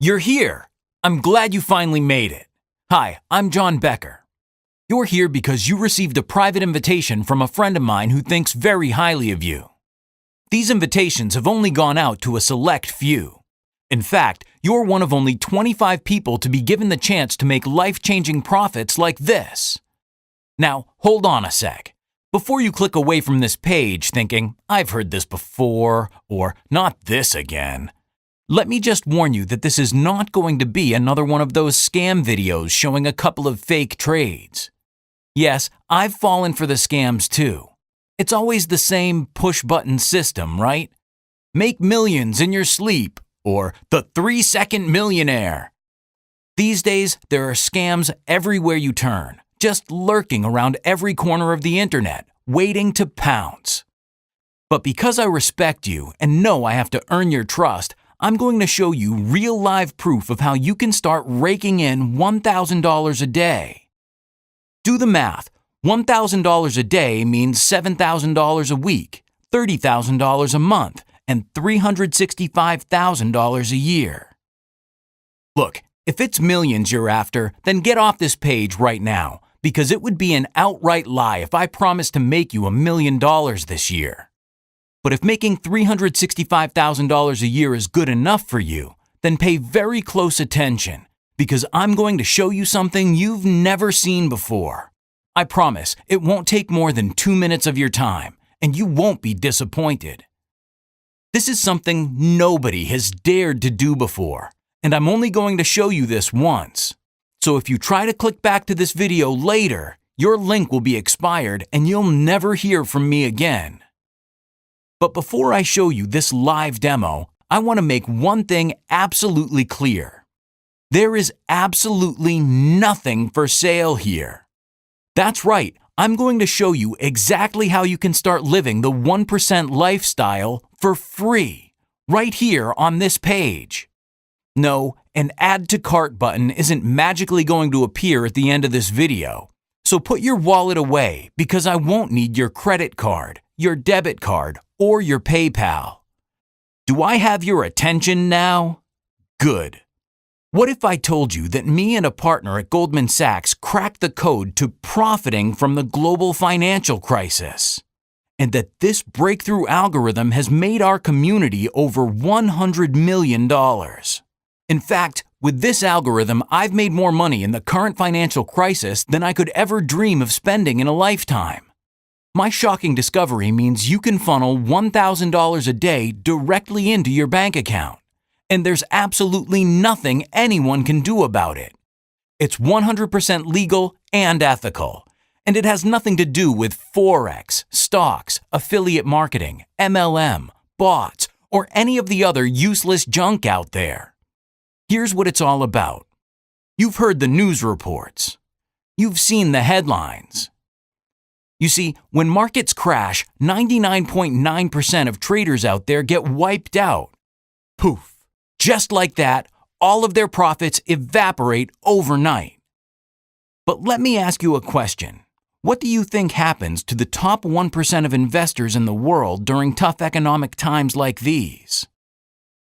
You're here! I'm glad you finally made it. Hi, I'm John Becker. You're here because you received a private invitation from a friend of mine who thinks very highly of you. These invitations have only gone out to a select few. In fact, you're one of only 25 people to be given the chance to make life-changing profits like this. Now, hold on a sec. Before you click away from this page thinking, I've heard this before, or not this again, let me just warn you that this is not going to be another one of those scam videos showing a couple of fake trades. Yes, I've fallen for the scams too. It's always the same push-button system, right? Make millions in your sleep, or the 3-second millionaire. These days, there are scams everywhere you turn, just lurking around every corner of the internet, waiting to pounce. But because I respect you and know I have to earn your trust, I'm going to show you real live proof of how you can start raking in $1,000 a day. Do the math. $1,000 a day means $7,000 a week, $30,000 a month, and $365,000 a year. Look, if it's millions you're after, then get off this page right now, because it would be an outright lie if I promised to make you $1 million this year. But if making $365,000 a year is good enough for you, then pay very close attention, because I'm going to show you something you've never seen before. I promise it won't take more than 2 minutes of your time, and you won't be disappointed. This is something nobody has dared to do before, and I'm only going to show you this once. So if you try to click back to this video later, your link will be expired and you'll never hear from me again. But before I show you this live demo, I want to make one thing absolutely clear. There is absolutely nothing for sale here. That's right, I'm going to show you exactly how you can start living the 1% lifestyle for free, right here on this page. No, an add to cart button isn't magically going to appear at the end of this video. So put your wallet away because I won't need your credit card, your debit card, or your PayPal. Do I have your attention now? Good. What if I told you that me and a partner at Goldman Sachs cracked the code to profiting from the global financial crisis, and that this breakthrough algorithm has made our community over $100 million? In fact, with this algorithm, I've made more money in the current financial crisis than I could ever dream of spending in a lifetime. My shocking discovery means you can funnel $1,000 a day directly into your bank account, and there's absolutely nothing anyone can do about it. It's 100% legal and ethical, and it has nothing to do with Forex, stocks, affiliate marketing, MLM, bots, or any of the other useless junk out there. Here's what it's all about. You've heard the news reports. You've seen the headlines. You see, when markets crash, 99.9% of traders out there get wiped out. Poof. Just like that, all of their profits evaporate overnight. But let me ask you a question. What do you think happens to the top 1% of investors in the world during tough economic times like these?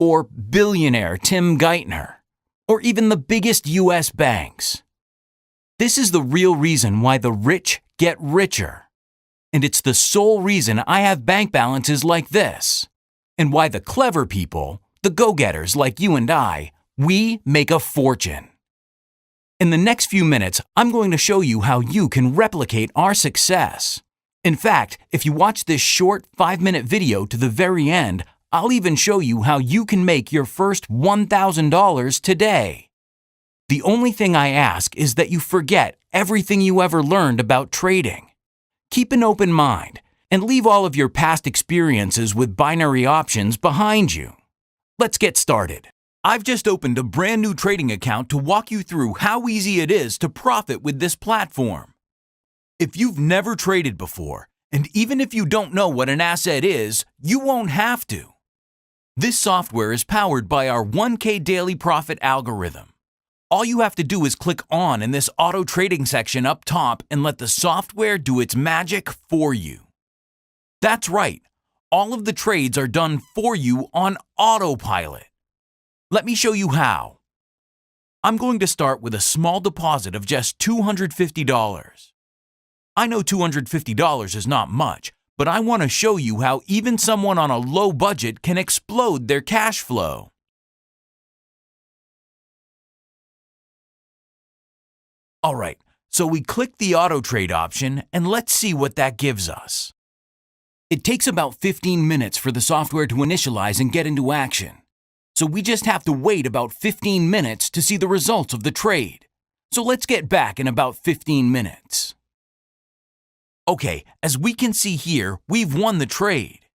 Or billionaire Tim Geithner? Or even the biggest US banks? This is the real reason why the rich get richer. And it's the sole reason I have bank balances like this. And why the clever people, the go-getters like you and I, we make a fortune. In the next few minutes, I'm going to show you how you can replicate our success. In fact, if you watch this short 5-minute video to the very end, I'll even show you how you can make your first $1,000 today. The only thing I ask is that you forget everything you ever learned about trading. Keep an open mind and leave all of your past experiences with binary options behind you. Let's get started. I've just opened a brand new trading account to walk you through how easy it is to profit with this platform. If you've never traded before, and even if you don't know what an asset is, you won't have to. This software is powered by our 1K Daily Profit algorithm. All you have to do is click on in this auto trading section up top and let the software do its magic for you. That's right. All of the trades are done for you on autopilot. Let me show you how. I'm going to start with a small deposit of just $250. I know $250 is not much, but I want to show you how even someone on a low budget can explode their cash flow. Alright, so we click the auto trade option and let's see what that gives us. It takes about 15 minutes for the software to initialize and get into action. So we just have to wait about 15 minutes to see the results of the trade. So let's get back in about 15 minutes. Okay, as we can see here, we've won the trade.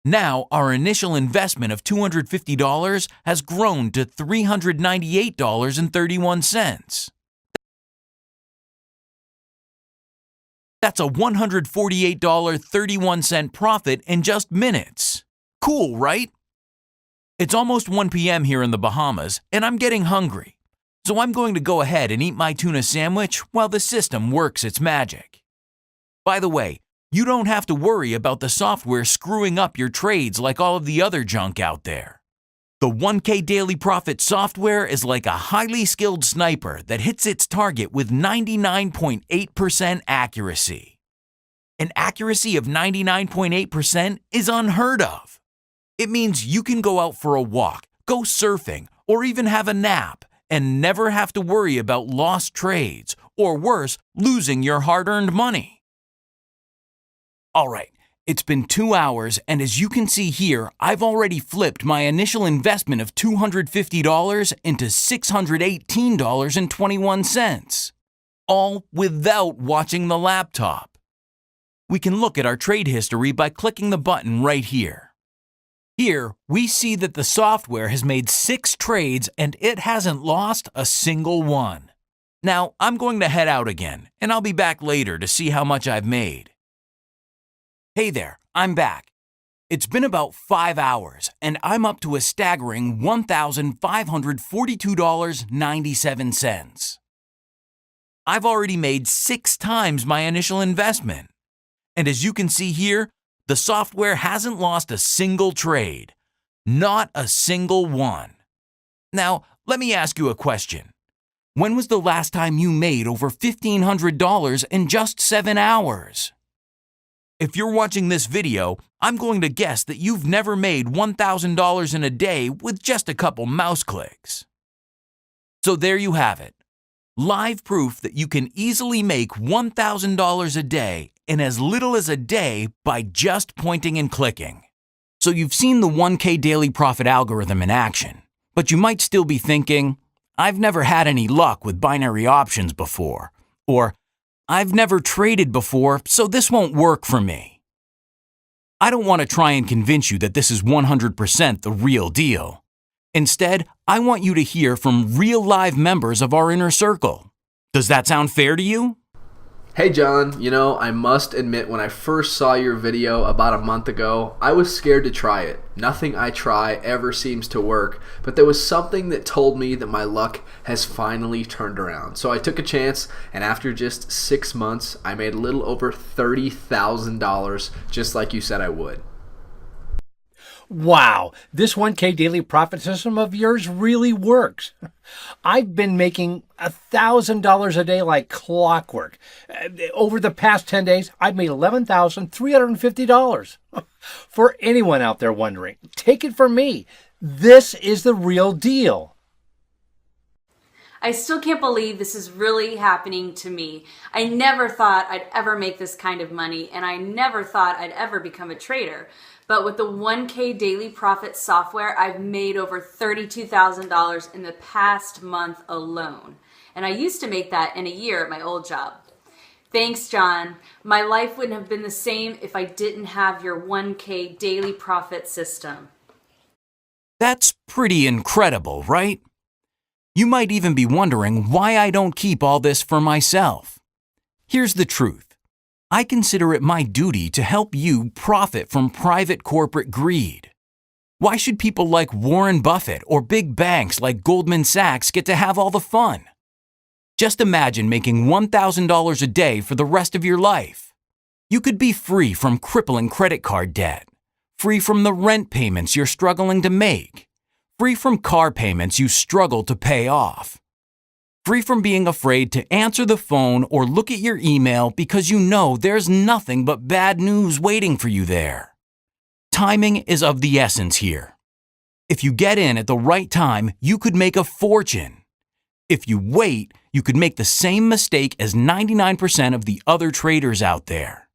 Now our initial investment of $250 has grown to $398.31. That's a $148.31 profit in just minutes. Cool, right? It's almost 1 p.m. here in the Bahamas, and I'm getting hungry. So I'm going to go ahead and eat my tuna sandwich while the system works its magic. By the way, you don't have to worry about the software screwing up your trades like all of the other junk out there. The 1K Daily Profit software is like a highly skilled sniper that hits its target with 99.8% accuracy. An accuracy of 99.8% is unheard of. It means you can go out for a walk, go surfing, or even have a nap and never have to worry about lost trades, or worse, losing your hard-earned money. Alright, it's been 2 hours, and as you can see here, I've already flipped my initial investment of $250 into $618.21, all without watching the laptop. We can look at our trade history by clicking the button right here. Here, we see that the software has made 6 trades and it hasn't lost a single one. Now, I'm going to head out again, and I'll be back later to see how much I've made. Hey there, I'm back. It's been about 5 hours, and I'm up to a staggering $1,542.97. I've already made 6 times my initial investment. And as you can see here, the software hasn't lost a single trade. Not a single one. Now, let me ask you a question. When was the last time you made over $1,500 in just 7 hours? If you're watching this video, I'm going to guess that you've never made $1,000 in a day with just a couple mouse clicks. So there you have it. Live proof that you can easily make $1,000 a day in as little as a day by just pointing and clicking. So you've seen the 1K Daily Profit algorithm in action, but you might still be thinking, I've never had any luck with binary options before, or I've never traded before, so this won't work for me. I don't want to try and convince you that this is 100% the real deal. Instead, I want you to hear from real live members of our inner circle. Does that sound fair to you? Hey John, I must admit when I first saw your video about a month ago, I was scared to try it. Nothing I try ever seems to work, but there was something that told me that my luck has finally turned around. So I took a chance, and after just 6 months, I made a little over $30,000, just like you said I would. Wow, this 1K Daily Profit system of yours really works. I've been making $1,000 a day like clockwork. Over the past 10 days, I've made $11,350. For anyone out there wondering, take it from me. This is the real deal. I still can't believe this is really happening to me. I never thought I'd ever make this kind of money, and I never thought I'd ever become a trader. But with the 1K Daily Profit software, I've made over $32,000 in the past month alone. And I used to make that in a year at my old job. Thanks, John. My life wouldn't have been the same if I didn't have your 1K Daily Profit system. That's pretty incredible, right? You might even be wondering why I don't keep all this for myself. Here's the truth. I consider it my duty to help you profit from private corporate greed. Why should people like Warren Buffett or big banks like Goldman Sachs get to have all the fun? Just imagine making $1,000 a day for the rest of your life. You could be free from crippling credit card debt, free from the rent payments you're struggling to make, Free from car payments you struggle to pay off. Free from being afraid to answer the phone or look at your email because you know there's nothing but bad news waiting for you there. Timing is of the essence here. If you get in at the right time, you could make a fortune. If you wait, you could make the same mistake as 99% of the other traders out there.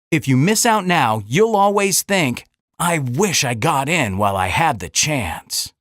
If you miss out now, you'll always think, I wish I got in while I had the chance.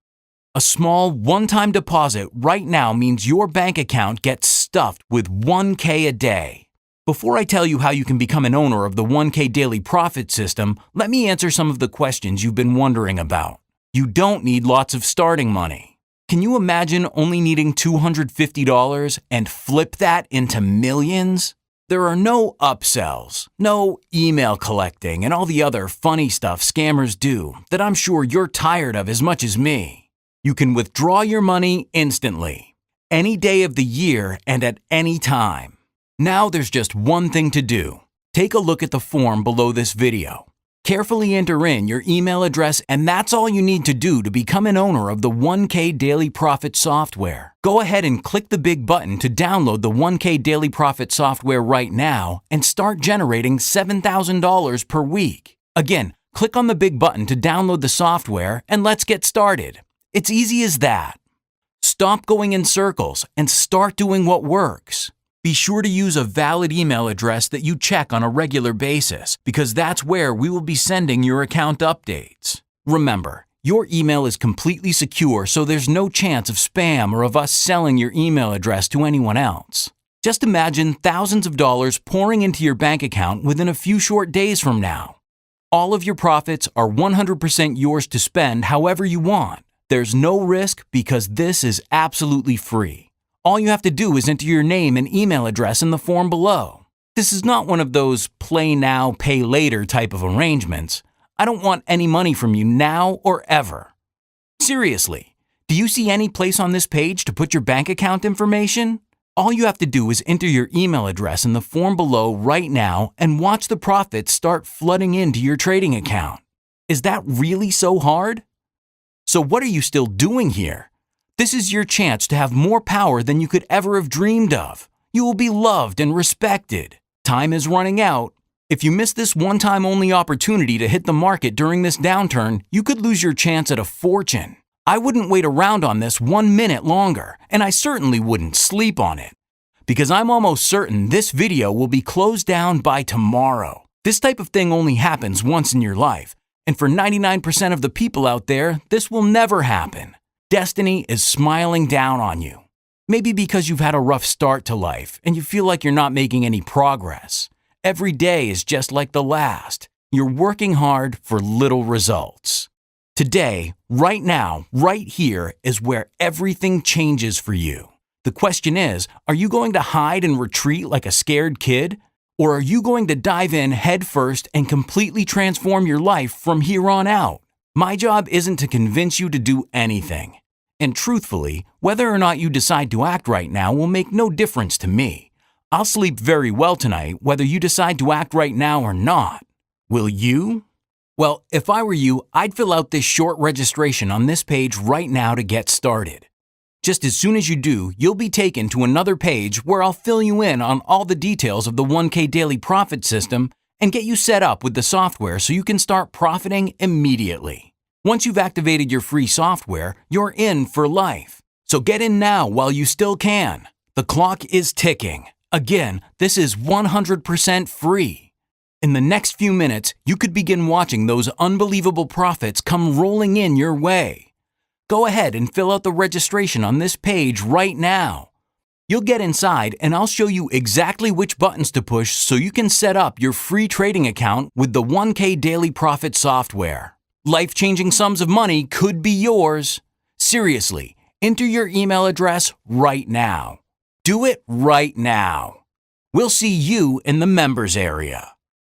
A small one-time deposit right now means your bank account gets stuffed with $1K a day. Before I tell you how you can become an owner of the 1K Daily Profit System, let me answer some of the questions you've been wondering about. You don't need lots of starting money. Can you imagine only needing $250 and flip that into millions? There are no upsells, no email collecting, and all the other funny stuff scammers do that I'm sure you're tired of as much as me. You can withdraw your money instantly, any day of the year and at any time. Now there's just one thing to do. Take a look at the form below this video. Carefully enter in your email address, and that's all you need to do to become an owner of the 1K Daily Profit software. Go ahead and click the big button to download the 1K Daily Profit software right now and start generating $7,000 per week. Again, click on the big button to download the software and let's get started. It's easy as that. Stop going in circles and start doing what works. Be sure to use a valid email address that you check on a regular basis, because that's where we will be sending your account updates. Remember, your email is completely secure, so there's no chance of spam or of us selling your email address to anyone else. Just imagine thousands of dollars pouring into your bank account within a few short days from now. All of your profits are 100% yours to spend however you want. There's no risk because this is absolutely free. All you have to do is enter your name and email address in the form below. This is not one of those play now, pay later type of arrangements. I don't want any money from you now or ever. Seriously, do you see any place on this page to put your bank account information? All you have to do is enter your email address in the form below right now and watch the profits start flooding into your trading account. Is that really so hard? So what are you still doing here? This is your chance to have more power than you could ever have dreamed of. You will be loved and respected. Time is running out. If you miss this one-time only opportunity to hit the market during this downturn, you could lose your chance at a fortune. I wouldn't wait around on this 1 minute longer, and I certainly wouldn't sleep on it. Because I'm almost certain this video will be closed down by tomorrow. This type of thing only happens once in your life. And for 99% of the people out there, this will never happen. Destiny is smiling down on you. Maybe because you've had a rough start to life and you feel like you're not making any progress. Every day is just like the last. You're working hard for little results. Today, right now, right here is where everything changes for you. The question is, are you going to hide and retreat like a scared kid? Or are you going to dive in head first and completely transform your life from here on out? My job isn't to convince you to do anything. And truthfully, whether or not you decide to act right now will make no difference to me. I'll sleep very well tonight whether you decide to act right now or not. Will you? Well, if I were you, I'd fill out this short registration on this page right now to get started. Just as soon as you do, you'll be taken to another page where I'll fill you in on all the details of the 1K Daily Profit System and get you set up with the software so you can start profiting immediately. Once you've activated your free software, you're in for life. So get in now while you still can. The clock is ticking. Again, this is 100% free. In the next few minutes, you could begin watching those unbelievable profits come rolling in your way. Go ahead and fill out the registration on this page right now. You'll get inside and I'll show you exactly which buttons to push so you can set up your free trading account with the 1K Daily Profit software. Life-changing sums of money could be yours. Seriously, enter your email address right now. Do it right now. We'll see you in the members area.